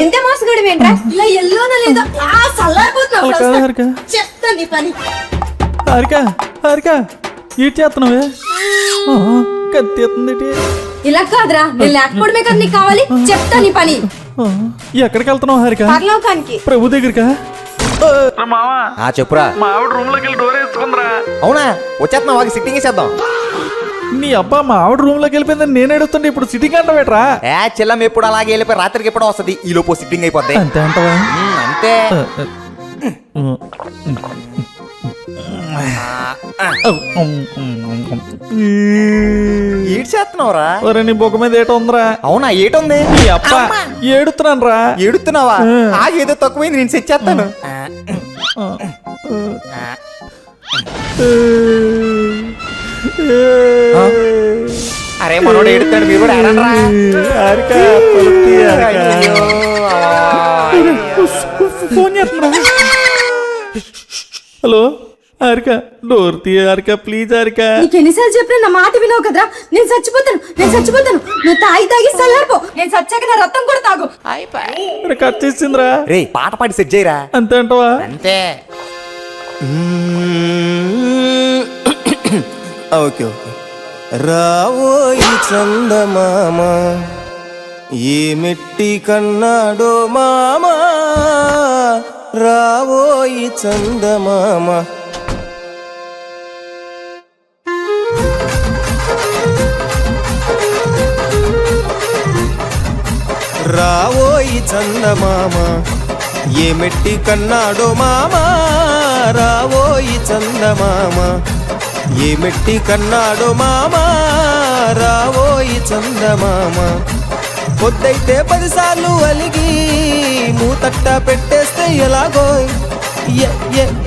ఇంత మోసగాడు ఏంట్రా? ఇలా ఎల్లోనా లేదా చల్లారిపోతున్నావు. చెప్తా నీ పని. హారిక ఏటి చేస్తున్నావే? కత్తి ఎత్తుంది. ఇలా కాదురా, నేను లేకపోవడమే కదా నీకు కావాలి. చెప్తా నీ పని. ఎక్కడికి వెళ్తున్నావు హారిక? పరలోకానికి. ప్రభు దగ్గరికా? చెప్పురా. మా ఆవిడ రూమ్ లోకి వెళ్ళి డోర్ వేసుకుందిరా. అవునా, వచ్చేస్తున్నా వాకి సిట్టింగ్ వేసేద్దాం. నీ అబ్బా మా ఆవిడ రూమ్ లోకి వెళ్ళిపోయిందని నేను ఎడుతుంటే ఇప్పుడు సిట్టింగ్ అంటావేట్రా? చెల్లం ఎప్పుడు అలాగే వెళ్ళిపోయి రాత్రికి ఎప్పుడో వస్తుంది, ఈ లోపు సిట్టింగ్ అయిపోద్ది. అంతే అంటావా? అంతే. ఏడు చేస్తున్నావురా? ఒరే నీ బొక్క మీద ఏటో ఉందిరా. అవునా, ఏటుంది? అబ్బా ఏడుతున్నాను రా. ఏడుతున్నావా? ఏదో తక్కువైంది, నేను సెట్ చేస్తాను. అరే మనోడు ఏడుతాడు, మీరు కూడా ఏడనరా? ఫోన్ చేస్తున్నా. హలో హారిక, డోర్ తీయ హారిక, ప్లీజ్ హారిక. నీకు ఎన్నిసార్లు చెప్పినా నా మాట వినవు కదరా. నేను చచ్చిపోతాను. నువ్వు తాగి చల్లారిపో. నేను చచ్చాక నా రక్తం కూడా తాగు. కట్ చేసిందిరా. రే పాట పాడి సెట్ చేయరా. అంతే అంటావా? అంతే. Okay okay. రావోయి చందమామ ఏ మెట్టి కన్నాడో మామా, రావోయి చందమామ. రావోయి చందమామ ఏ మెట్టి కన్నాడో మామా, రావోయి చందమామ ఏ మెట్టి కన్నాడో మామా, రావోయి చందమామ. పొద్దైతే 10 సార్లు అలిగి మూతట్ట పెట్టేస్తే ఎలాగోయ్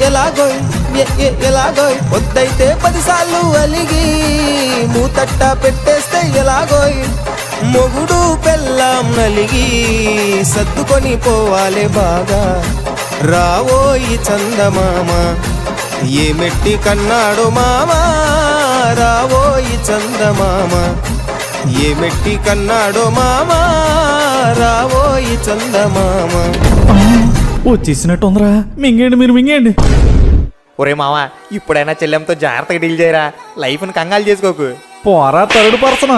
ఎలాగోయ్. పొద్దైతే 10 సార్లు అలిగి మూతట్ట పెట్టేస్తే ఎలాగోయ్. మొగుడు పెళ్ళాం నలిగి సర్దుకొని పోవాలే బాగా, రావోయి చందమామ ఏ మెట్టి కన్నాడు మామా, రావోయి చందమామ ఏ మెట్టి కన్నాడు మామా, రావోయి చందమామ. వచ్చేసినట్టు ఉందిరా. మింగేయండి, మీరు మింగేయండి. ఒరే మావా, ఇప్పుడైనా చెల్లెంతో జాగ్రత్తగా డీల్ చేయరా, లైఫ్ని కంగాలు చేసుకోకు. పోరా థర్డ్ పర్సన్.